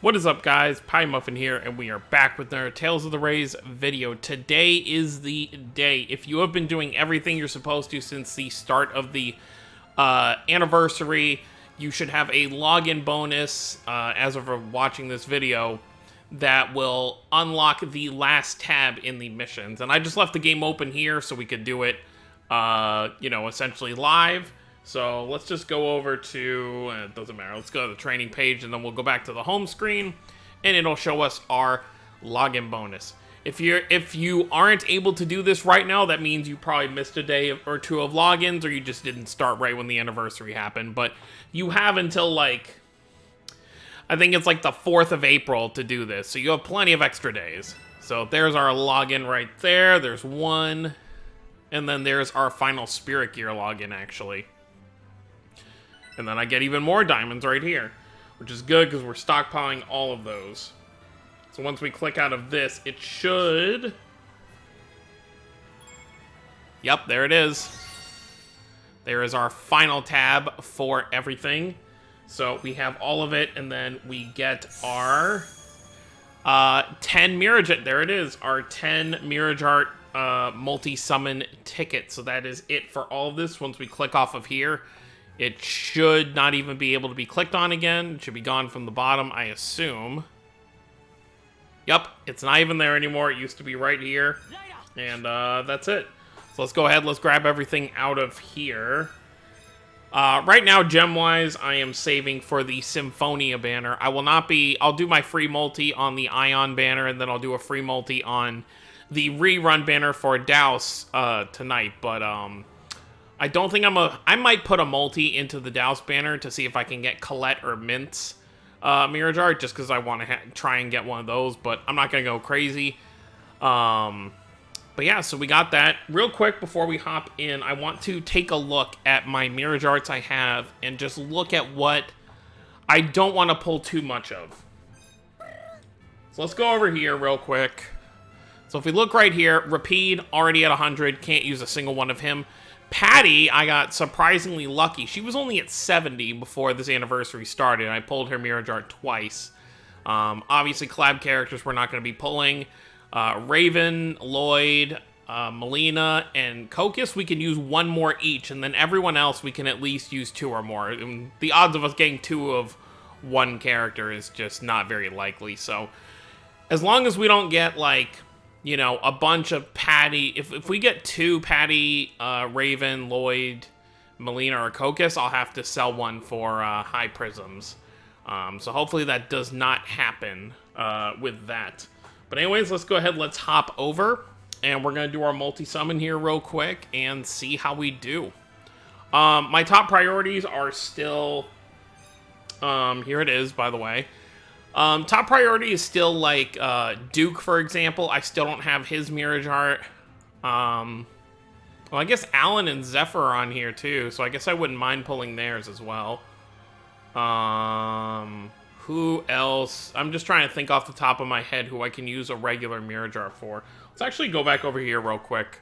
What is up, guys? Pie Muffin here, and we are back with another Tales of the Rays video. Today is the day. If you have been doing everything you're supposed to since the start of the anniversary, you should have a login bonus as of watching this video that will unlock the last tab in the missions. And I just left the game open here so we could do it, essentially live. So let's just go over to, it doesn't matter, let's go to the training page, and then we'll go back to the home screen, and it'll show us our login bonus. If you aren't able to do this right now, that means you probably missed a day or two of logins, or you just didn't start right when the anniversary happened. But you have until, like, I think it's like the 4th of April to do this, so you have plenty of extra days. So there's our login right there, there's one, and then there's our final Spirit Gear login, actually. And then I get even more diamonds right here, which is good because we're stockpiling all of those. So once we click out of this, it should... Yep, there it is. There is our final tab for everything. So we have all of it, and then we get our 10 Mirrage. There it is, our 10 Mirrage Art multi-summon tickets. So that is it for all of this. Once we click off of here, it should not even be able to be clicked on again. It should be gone from the bottom, I assume. Yep, it's not even there anymore. It used to be right here. And that's it. So let's go ahead. Let's grab everything out of here. Right now, gem-wise, I am saving for the Symphonia banner. I'll do my free multi on the Ion banner, and then I'll do a free multi on the rerun banner for Douse tonight. But, I don't think I might put a multi into the Douse banner to see if I can get Colette or Mint's Mirrage Art, just because I want to try and get one of those, but I'm not going to go crazy. But yeah, so we got that. Real quick, before we hop in, I want to take a look at my Mirrage Arts I have and just look at what I don't want to pull too much of. So let's go over here real quick. So if we look right here, Rapide already at 100, can't use a single one of him. Patty, I got surprisingly lucky. She was only at 70 before this anniversary started. I pulled her Mirrage Art twice. Obviously, collab characters we're not going to be pulling. Raven, Lloyd, Melina, and Kokis, we can use one more each. And then everyone else, we can at least use 2 or more. And the odds of us getting 2 of one character is just not very likely. So, as long as we don't get, like, you know, a bunch of Patty. If we get 2 Patty, Raven, Lloyd, Melina, or Kokis, I'll have to sell one for high prisms. So hopefully that does not happen with that. But anyways, let's go ahead. Let's hop over. And we're going to do our multi-summon here real quick and see how we do. My top priorities are still... here it is, by the way. Top priority is still, like, Duke, for example. I still don't have his Mirrage Art. Well, I guess Alan and Zephyr are on here, too, so I guess I wouldn't mind pulling theirs as well. Who else? I'm just trying to think off the top of my head who I can use a regular Mirrage Art for. Let's actually go back over here real quick.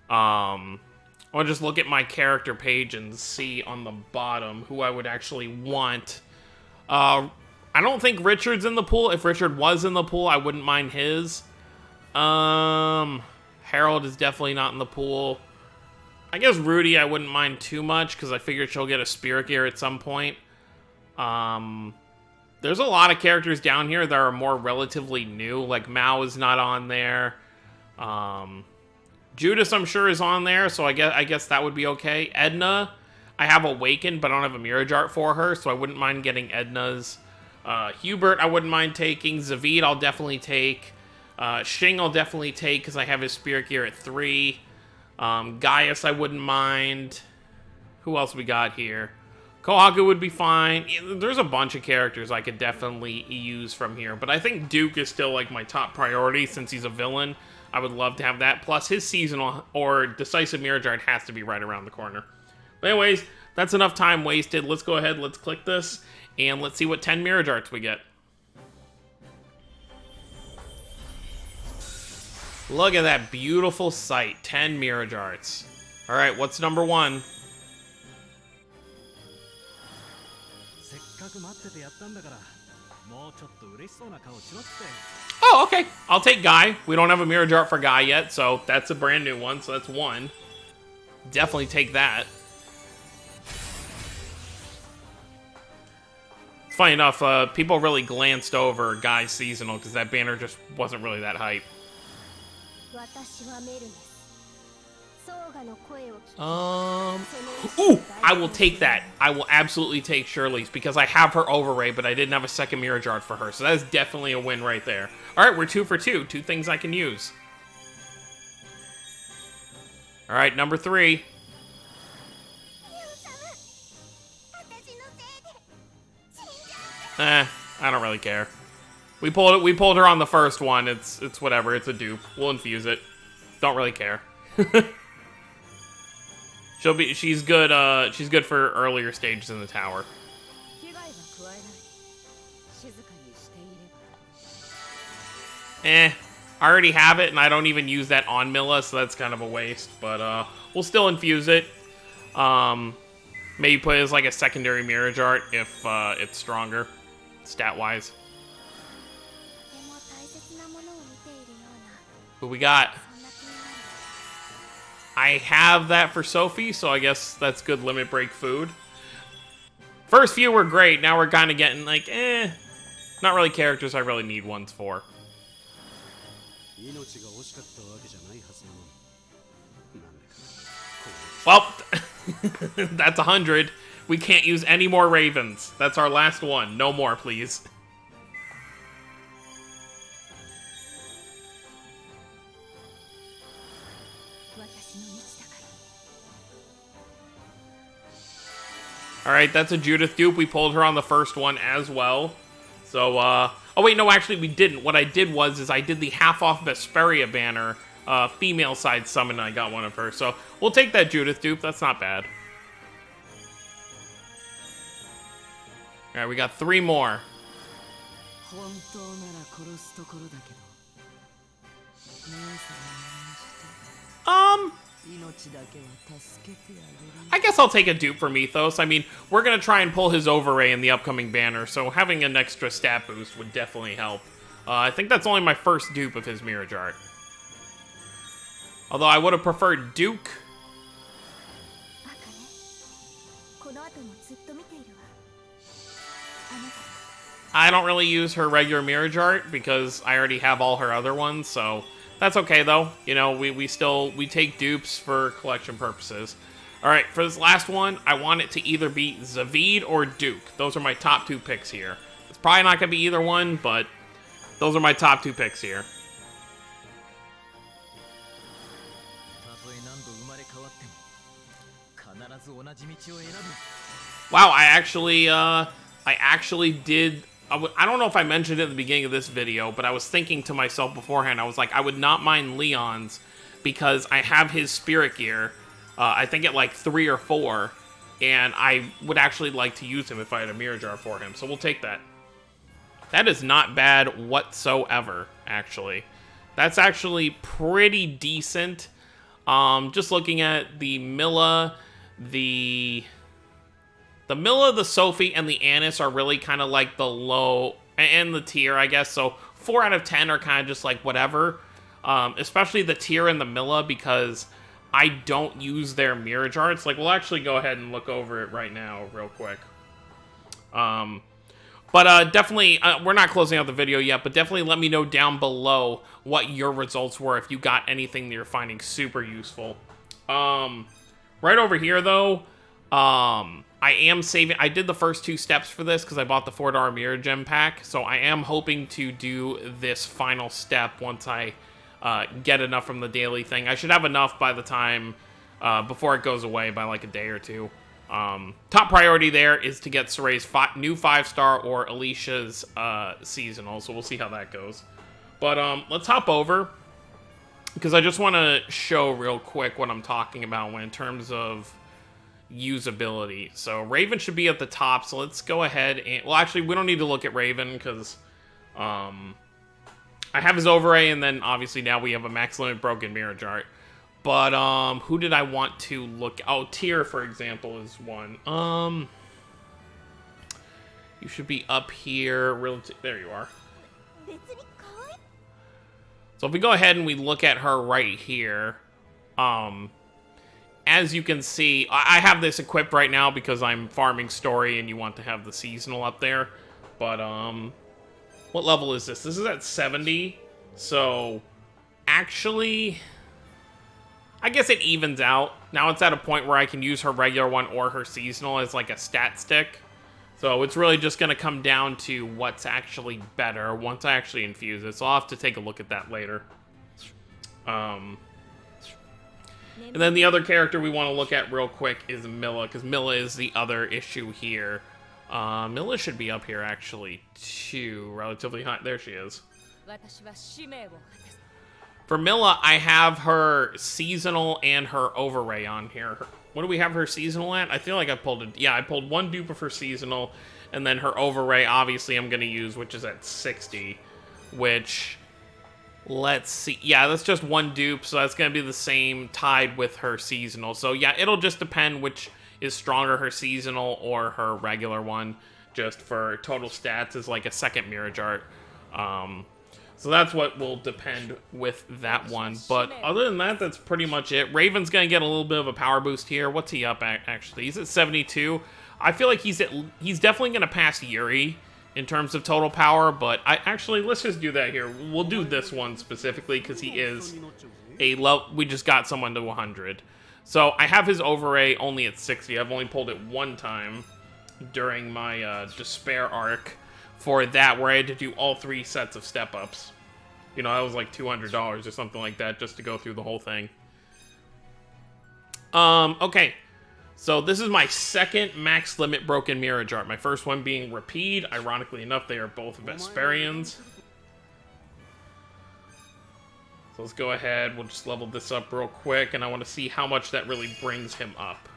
I'll just look at my character page and see on the bottom who I would actually want. I don't think Richard's in the pool. If Richard was in the pool, I wouldn't mind his. Harold is definitely not in the pool. I guess Rudy I wouldn't mind too much, because I figured she'll get a Spirit Gear at some point. There's a lot of characters down here that are more relatively new. Like, Mao is not on there. Judas, I'm sure, is on there, so I guess that would be okay. Edna, I have Awakened, but I don't have a Mirrage Art for her, so I wouldn't mind getting Edna's. Hubert, I wouldn't mind taking. Zavid, I'll definitely take. Shing, I'll definitely take because I have his Spirit Gear at 3. Gaius, I wouldn't mind. Who else we got here? Kohaku would be fine. There's a bunch of characters I could definitely use from here, but I think Duke is still, like, my top priority since he's a villain. I would love to have that. Plus, his seasonal or decisive Mirrage Art has to be right around the corner. But anyways, that's enough time wasted. Let's go ahead, let's click this. And let's see what 10 Mirrage Arts we get. Look at that beautiful sight. 10 Mirrage Arts. Alright, what's number 1? せっかく待っててやったんだから Oh, okay. I'll take Guy. We don't have a Mirrage art for Guy yet, so that's a brand new one, so that's one. Definitely take that. Funny enough, people really glanced over Guy's seasonal because that banner just wasn't really that hype. Ooh, I will take that. I will absolutely take Shirley's because I have her overray, but I didn't have a second Mirrage art for her, so that is definitely a win right there. All right, we're 2 for 2. 2 things I can use. All right, number 3. I don't really care. We pulled her on the first one. It's whatever. It's a dupe. We'll infuse it. Don't really care. She's good. She's good for earlier stages in the tower. I already have it, and I don't even use that on Milla, so that's kind of a waste. But we'll still infuse it. Maybe put it as like a secondary Mirrage art if it's stronger, stat-wise. Who we got? I have that for Sophie, so I guess that's good limit break food. First few were great, now we're kind of getting like, not really characters I really need ones for. Well, that's 100. We can't use any more Ravens. That's our last one. No more, please. Alright, that's a Judith dupe. We pulled her on the first one as well. So, oh wait, no, actually we didn't. What I did was I did the half-off Vesperia banner, female side summon, and I got one of her. So, we'll take that Judith dupe. That's not bad. Alright, we got 3 more. I guess I'll take a dupe for Mythos. I mean, we're going to try and pull his overray in the upcoming banner, so having an extra stat boost would definitely help. I think that's only my first dupe of his Mirrage art. Although I would have preferred Duke. I don't really use her regular Mirrage art because I already have all her other ones, so that's okay though. You know, we take dupes for collection purposes. Alright, for this last one, I want it to either be Zavid or Duke. Those are my top 2 picks here. It's probably not going to be either one, but those are my top 2 picks here. Wow, I actually did. I don't know if I mentioned it at the beginning of this video, but I was thinking to myself beforehand, I was like, I would not mind Leon's because I have his Spirit Gear, I think at like 3 or 4, and I would actually like to use him if I had a Mirrage art for him, so we'll take that. That is not bad whatsoever, actually. That's actually pretty decent. Just looking at the Milla, the Milla, the Sophie, and the Annis are really kind of like the low, and the tier, I guess. So 4 out of 10 are kind of just like whatever. Especially the tier and the Milla, because I don't use their Mirrage arts. Like, we'll actually go ahead and look over it right now real quick. But definitely, we're not closing out the video yet, but definitely let me know down below what your results were if you got anything that you're finding super useful. Right over here, though, I am saving. I did the first 2 steps for this because I bought the $4 Mirror Gem pack, so I am hoping to do this final step once I get enough from the daily thing. I should have enough by the time, before it goes away, by like a day or 2. Top priority there is to get Soray's new 5-star or Alicia's seasonal, so we'll see how that goes. But let's hop over, because I just want to show real quick what I'm talking about in terms of usability. So Raven should be at the top, so let's go ahead and... Well, actually, we don't need to look at Raven, because I have his overray, and then obviously now we have a max limit broken Mirrage art. But who did I want to look... Oh, Tyr, for example, is one. You should be up here. There you are. So if we go ahead and we look at her right here, as you can see, I have this equipped right now because I'm farming story and you want to have the seasonal up there. But, what level is this? This is at 70. So, actually, I guess it evens out. Now it's at a point where I can use her regular one or her seasonal as like a stat stick. So it's really just going to come down to what's actually better once I actually infuse it. So I'll have to take a look at that later. And then the other character we want to look at real quick is Milla, because Milla is the other issue here. Milla should be up here actually too, relatively high. There she is. For Milla, I have her seasonal and her overray on here. What do we have her seasonal at? I feel like I pulled it. Yeah, I pulled one dupe of her seasonal, and then her overray, obviously, I'm going to use, which is at 60, which, let's see. Yeah, that's just one dupe, so that's going to be the same tied with her seasonal. So, yeah, it'll just depend which is stronger, her seasonal or her regular one, just for total stats is like a second Mirrage art. So that's what will depend with that one. But other than that, that's pretty much it. Raven's going to get a little bit of a power boost here. What's he up at, actually? He's at 72. I feel like he's definitely going to pass Yuri in terms of total power. But let's just do that here. We'll do this one specifically because he is a low. We just got someone to 100. So I have his overray only at 60. I've only pulled it one time during my despair arc. For that, where I had to do all 3 sets of step-ups. You know, that was like $200 or something like that just to go through the whole thing. Okay. So this is my second max limit broken Mirrage art. My first one being Rapide. Ironically enough, they are both Vesperians. So let's go ahead. We'll just level this up real quick, and I want to see how much that really brings him up.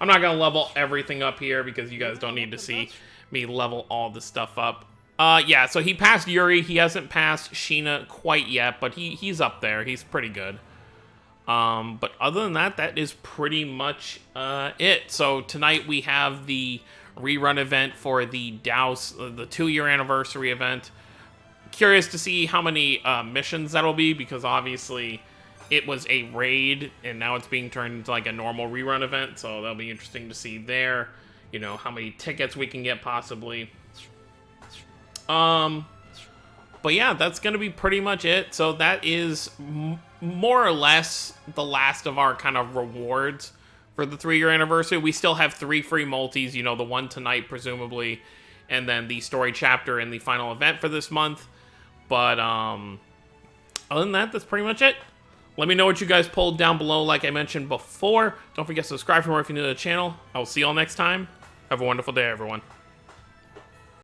I'm not going to level everything up here because you guys don't need to see me level all this stuff up. Yeah, so he passed Yuri. He hasn't passed Sheena quite yet, but he's up there. He's pretty good. But other than that, that is pretty much it. So tonight we have the rerun event for the Douse, the 2-year anniversary event. Curious to see how many missions that'll be, because obviously it was a raid, and now it's being turned into like a normal rerun event, so that'll be interesting to see there. You know, how many tickets we can get, possibly. But yeah, that's going to be pretty much it. So that is more or less the last of our kind of rewards for the 3-year anniversary. We still have 3 free multis, you know, the one tonight, presumably, and then the story chapter and the final event for this month. But, other than that, that's pretty much it. Let me know what you guys pulled down below, like I mentioned before. Don't forget to subscribe for more if you're new to the channel. I will see you all next time. Have a wonderful day, everyone.